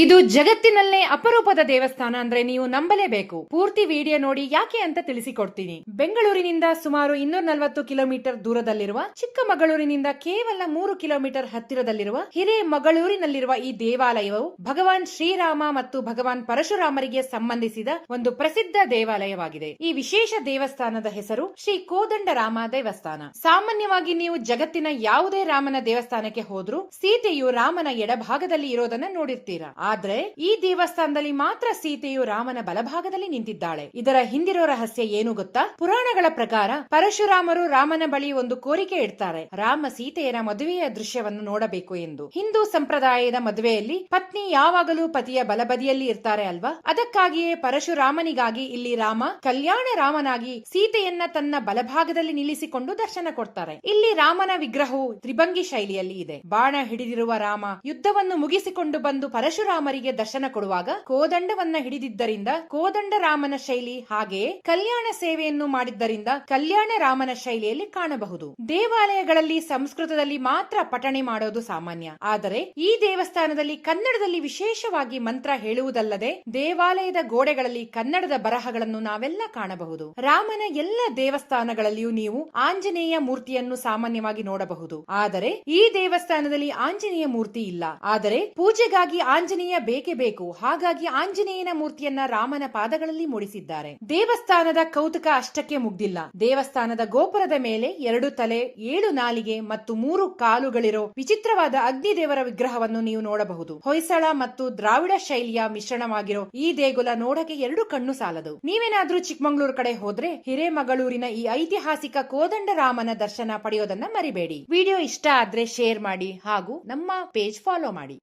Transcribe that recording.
ಇದು ಜಗತ್ತಿನಲ್ಲೇ ಅಪರೂಪದ ದೇವಸ್ಥಾನ ಅಂದ್ರೆ ನೀವು ನಂಬಲೇಬೇಕು. ಪೂರ್ತಿ ವಿಡಿಯೋ ನೋಡಿ ಯಾಕೆ ಅಂತ ತಿಳಿಸಿಕೊಡ್ತೀನಿ. ಬೆಂಗಳೂರಿನಿಂದ ಸುಮಾರು 240 ಕಿಲೋಮೀಟರ್ ದೂರದಲ್ಲಿರುವ ಚಿಕ್ಕಮಗಳೂರಿನಿಂದ ಕೇವಲ 3 ಕಿಲೋಮೀಟರ್ ಹತ್ತಿರದಲ್ಲಿರುವ ಹಿರೇಮಗಳೂರಿನಲ್ಲಿರುವ ಈ ದೇವಾಲಯವು ಭಗವಾನ್ ಶ್ರೀರಾಮ ಮತ್ತು ಭಗವಾನ್ ಪರಶುರಾಮರಿಗೆ ಸಂಬಂಧಿಸಿದ ಒಂದು ಪ್ರಸಿದ್ಧ ದೇವಾಲಯವಾಗಿದೆ. ಈ ವಿಶೇಷ ದೇವಸ್ಥಾನದ ಹೆಸರು ಶ್ರೀ ಕೋದಂಡರಾಮ ದೇವಸ್ಥಾನ. ಸಾಮಾನ್ಯವಾಗಿ ನೀವು ಜಗತ್ತಿನ ಯಾವುದೇ ರಾಮನ ದೇವಸ್ಥಾನಕ್ಕೆ ಹೋದ್ರೂ ಸೀತೆಯು ರಾಮನ ಎಡಭಾಗದಲ್ಲಿ ಇರೋದನ್ನ ನೋಡಿರ್ತೀರಾ. ಆದ್ರೆ ಈ ದೇವಸ್ಥಾನದಲ್ಲಿ ಮಾತ್ರ ಸೀತೆಯು ರಾಮನ ಬಲಭಾಗದಲ್ಲಿ ನಿಂತಿದ್ದಾಳೆ. ಇದರ ಹಿಂದಿರೋ ರಹಸ್ಯ ಏನು ಗೊತ್ತಾ? ಪುರಾಣಗಳ ಪ್ರಕಾರ ಪರಶುರಾಮರು ರಾಮನ ಬಳಿ ಒಂದು ಕೋರಿಕೆ ಇಡ್ತಾರೆ, ರಾಮ ಸೀತೆಯರ ಮದುವೆಯ ದೃಶ್ಯವನ್ನು ನೋಡಬೇಕು ಎಂದು. ಹಿಂದೂ ಸಂಪ್ರದಾಯದ ಮದುವೆಯಲ್ಲಿ ಪತ್ನಿ ಯಾವಾಗಲೂ ಪತಿಯ ಬಲಬದಿಯಲ್ಲಿ ಇರ್ತಾರೆ ಅಲ್ವಾ? ಅದಕ್ಕಾಗಿಯೇ ಪರಶುರಾಮನಿಗಾಗಿ ಇಲ್ಲಿ ರಾಮ ಕಲ್ಯಾಣ ರಾಮನಾಗಿ ಸೀತೆಯನ್ನ ತನ್ನ ಬಲಭಾಗದಲ್ಲಿ ನಿಲ್ಲಿಸಿಕೊಂಡು ದರ್ಶನ ಕೊಡ್ತಾರೆ. ಇಲ್ಲಿ ರಾಮನ ವಿಗ್ರಹವು ತ್ರಿಭಂಗಿ ಶೈಲಿಯಲ್ಲಿ ಇದೆ. ಬಾಣ ಹಿಡಿದಿರುವ ರಾಮ ಯುದ್ಧವನ್ನು ಮುಗಿಸಿಕೊಂಡು ಬಂದು ಪರಶುರಾಮರಿಗೆ ದರ್ಶನ ಕೊಡುವಾಗ ಕೋದಂಡವನ್ನ ಹಿಡಿದಿದ್ದರಿಂದ ಕೋದಂಡ ರಾಮನ ಶೈಲಿ, ಹಾಗೆಯೇ ಕಲ್ಯಾಣ ಸೇವೆಯನ್ನು ಮಾಡಿದ್ದರಿಂದ ಕಲ್ಯಾಣ ರಾಮನ ಶೈಲಿಯಲ್ಲಿ ಕಾಣಬಹುದು. ದೇವಾಲಯಗಳಲ್ಲಿ ಸಂಸ್ಕೃತದಲ್ಲಿ ಮಾತ್ರ ಪಠಣೆ ಮಾಡೋದು ಸಾಮಾನ್ಯ. ಆದರೆ ಈ ದೇವಸ್ಥಾನದಲ್ಲಿ ಕನ್ನಡದಲ್ಲಿ ವಿಶೇಷವಾಗಿ ಮಂತ್ರ ಹೇಳುವುದಲ್ಲದೆ ದೇವಾಲಯದ ಗೋಡೆಗಳಲ್ಲಿ ಕನ್ನಡದ ಬರಹಗಳನ್ನು ನಾವೆಲ್ಲ ಕಾಣಬಹುದು. ರಾಮನ ಎಲ್ಲ ದೇವಸ್ಥಾನಗಳಲ್ಲಿಯೂ ನೀವು ಆಂಜನೇಯ ಮೂರ್ತಿಯನ್ನು ಸಾಮಾನ್ಯವಾಗಿ ನೋಡಬಹುದು. ಆದರೆ ಈ ದೇವಸ್ಥಾನದಲ್ಲಿ ಆಂಜನೇಯ ಮೂರ್ತಿ ಇಲ್ಲ. ಆದರೆ ಪೂಜೆಗಾಗಿ ಆಂಜನೇಯ ಬೇಕೇ ಬೇಕು. ಹಾಗಾಗಿ ಆಂಜನೇಯನ ಮೂರ್ತಿಯನ್ನ ರಾಮನ ಪಾದಗಳಲ್ಲಿ ಮೂಡಿಸಿದ್ದಾರೆ. ದೇವಸ್ಥಾನದ ಕೌತುಕ ಅಷ್ಟಕ್ಕೆ ಮುಗ್ದಿಲ್ಲ. ದೇವಸ್ಥಾನದ ಗೋಪುರದ ಮೇಲೆ 2 ತಲೆ, 7 ನಾಲಿಗೆ ಮತ್ತು 3 ಕಾಲುಗಳಿರೋ ವಿಚಿತ್ರವಾದ ಅಗ್ನಿದೇವರ ವಿಗ್ರಹವನ್ನು ನೀವು ನೋಡಬಹುದು. ಹೊಯ್ಸಳ ಮತ್ತು ದ್ರಾವಿಡ ಶೈಲಿಯ ಮಿಶ್ರಣವಾಗಿರೋ ಈ ದೇಗುಲ ನೋಡಕ್ಕೆ 2 ಕಣ್ಣು ಸಾಲದು. ನೀವೇನಾದ್ರೂ ಚಿಕ್ಕಮಗಳೂರು ಕಡೆ ಹೋದ್ರೆ ಹಿರೇಮಗಳೂರಿನ ಈ ಐತಿಹಾಸಿಕ ಕೋದಂಡರಾಮನ ದರ್ಶನ ಪಡೆಯೋದನ್ನ ಮರಿಬೇಡಿ. ವಿಡಿಯೋ ಇಷ್ಟ ಆದ್ರೆ ಶೇರ್ ಮಾಡಿ ಹಾಗೂ ನಮ್ಮ ಪೇಜ್ ಫಾಲೋ ಮಾಡಿ.